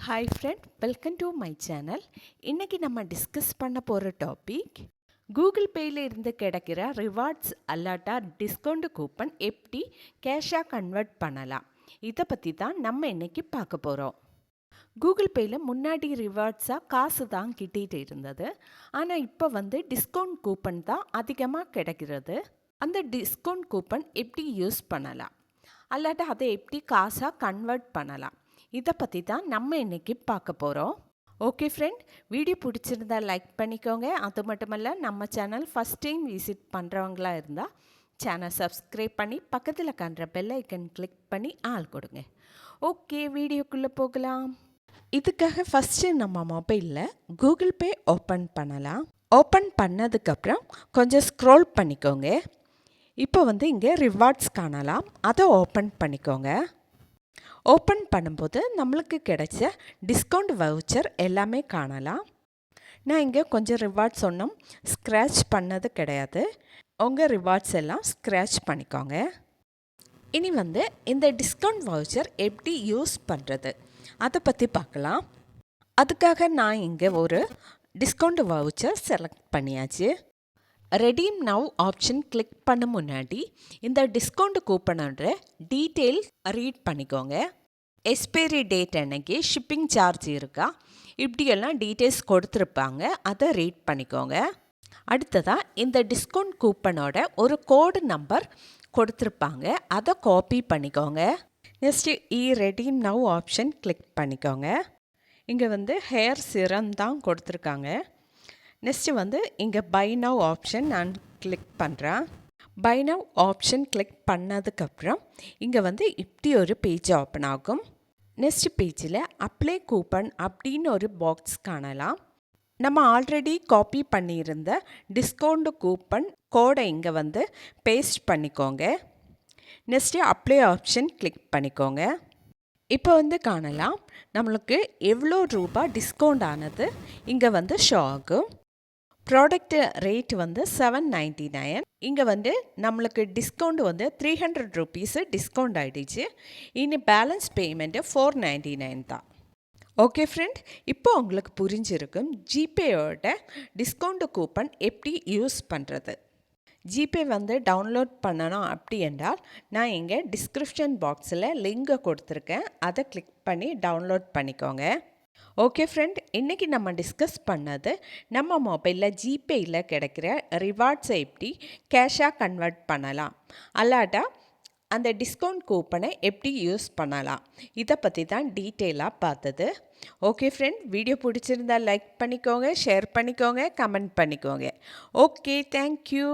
Hi friend, welcome to my channel. இன்றைக்கி நம்ம discuss பண்ண போகிற டாபிக் கூகுள் பேயில் இருந்து கிடைக்கிற ரிவார்ட்ஸ் அல்லாட்டா டிஸ்கவுண்ட் கூப்பன் எப்படி கேஷாக கன்வெர்ட் பண்ணலாம், இதை பற்றி தான் நம்ம இன்றைக்கி பார்க்க போகிறோம். கூகுள் பேயில் முன்னாடி ரிவார்ட்ஸாக காசு தான் கிட்டிகிட்டு இருந்தது. ஆனால் இப்போ டிஸ்கவுண்ட் கூப்பன் தான் அதிகமாக கிடைக்கிறது. அந்த டிஸ்கவுண்ட் கூப்பன் எப்படி யூஸ் பண்ணலாம், அல்லாட்டா அதை எப்படி காசாக கன்வெர்ட் பண்ணலாம், இதை பற்றி தான் நம்ம இன்றைக்கி பார்க்க போகிறோம். ஓகே ஃப்ரெண்ட், வீடியோ பிடிச்சிருந்தா லைக் பண்ணிக்கோங்க. அது மட்டுமல்ல, நம்ம சேனல் ஃபஸ்ட் டைம் விசிட் பண்ணுறவங்களா இருந்தால் சேனல் சப்ஸ்கிரைப் பண்ணி பக்கத்தில் காண்ற பெல் ஐக்கன் கிளிக் பண்ணி ஆள் கொடுங்க. ஓகே, வீடியோக்குள்ளே போகலாம். இதுக்காக ஃபஸ்ட்டு நம்ம மொபைலில் கூகுள் பே ஓப்பன் பண்ணலாம். ஓப்பன் பண்ணதுக்கப்புறம் கொஞ்சம் ஸ்க்ரோல் பண்ணிக்கோங்க. இப்போ இங்கே ரிவார்ட்ஸ் காணலாம், அதை ஓப்பன் பண்ணிக்கோங்க. ஓப்பன் பண்ணும்போது நம்மளுக்கு கிடைச்ச டிஸ்கவுண்ட் வவுச்சர் எல்லாமே காணலாம். நான் இங்கே கொஞ்சம் ரிவார்ட்ஸ் சொன்னோம், ஸ்க்ராட்ச் பண்ணது கிடையாது. உங்கள் ரிவார்ட்ஸ் எல்லாம் ஸ்க்ராட்ச் பண்ணிக்கோங்க. இனி இந்த டிஸ்கவுண்ட் வவுச்சர் எப்படி யூஸ் பண்ணுறது அதை பற்றி பார்க்கலாம். அதுக்காக நான் இங்கே ஒரு டிஸ்கவுண்ட் வவுச்சர் செலக்ட் பண்ணியாச்சு. ரெடீம் நவ் ஆப்ஷன் கிளிக் பண்ண முன்னாடி இந்த டிஸ்கவுண்ட் கூப்பனோட டீட்டெயில் ரீட் பண்ணிக்கோங்க. எக்ஸ்பைரி டேட் அன்னைக்கு ஷிப்பிங் சார்ஜ் இருக்கா, இப்படியெல்லாம் டீட்டெயில்ஸ் கொடுத்துருப்பாங்க, அதை ரீட் பண்ணிக்கோங்க. அடுத்ததாக இந்த டிஸ்கவுண்ட் கூப்பனோட ஒரு கோடு நம்பர் கொடுத்துருப்பாங்க, அதை காப்பி பண்ணிக்கோங்க. Next redeem now option click பண்ணிக்கோங்க. இங்கே ஹேர் சிரம் தான் கொடுத்துருக்காங்க. நெக்ஸ்ட்டு இங்கே பை நவ் ஆப்ஷன் நான் கிளிக் பண்ணுறேன். பை நவ் ஆப்ஷன் கிளிக் பண்ணதுக்கப்புறம் இங்கே இப்படி ஒரு பேஜ் ஓப்பன் ஆகும். நெக்ஸ்ட் பேஜில் அப்ளை கூப்பன் அப்படின்னு ஒரு பாக்ஸ் காணலாம். நம்ம ஆல்ரெடி காப்பி பண்ணியிருந்த டிஸ்கவுண்ட் கூப்பன் கோடை இங்கே பேஸ்ட் பண்ணிக்கோங்க. நெக்ஸ்ட்டு அப்ளை ஆப்ஷன் கிளிக் பண்ணிக்கோங்க. இப்போ காணலாம் நம்மளுக்கு எவ்வளோ ரூபா டிஸ்கவுண்ட் ஆனது இங்கே ஷோ ஆகும். Product rate $799. இங்கே நம்மளுக்கு டிஸ்கவுண்ட் $300 டிஸ்கவுண்ட் ஆகிடுச்சு. இனி பேலன்ஸ் பேமெண்ட்டு $499 தான். ஓகே ஃப்ரெண்ட், இப்போ உங்களுக்கு புரிஞ்சிருக்கும் ஜிபேயோட டிஸ்கவுண்ட் கூப்பன் எப்படி யூஸ் பண்ணுறது. ஜிபே டவுன்லோட் பண்ணணும் அப்படி என்றால் நான் இங்கே டிஸ்கிரிப்ஷன் பாக்ஸில் லிங்கை கொடுத்துருக்கேன், அதை கிளிக் பண்ணி டவுன்லோட் பண்ணிக்கோங்க. ஓகே ஃப்ரெண்ட், இன்றைக்கி நம்ம டிஸ்கஸ் பண்ணது நம்ம மொபைலில் ஜிபேயில் கிடைக்கிற ரிவார்ட்ஸை எப்படி கேஷாக கன்வெர்ட் பண்ணலாம், அல்லாட்டா அந்த டிஸ்கவுண்ட் கூப்பனை எப்படி யூஸ் பண்ணலாம், இதை பற்றி தான் டீட்டெயிலாக பார்த்தது. ஓகே ஃப்ரெண்ட், வீடியோ பிடிச்சிருந்தால் லைக் பண்ணிக்கோங்க, ஷேர் பண்ணிக்கோங்க, கமெண்ட் பண்ணிக்கோங்க. Okay, thank you.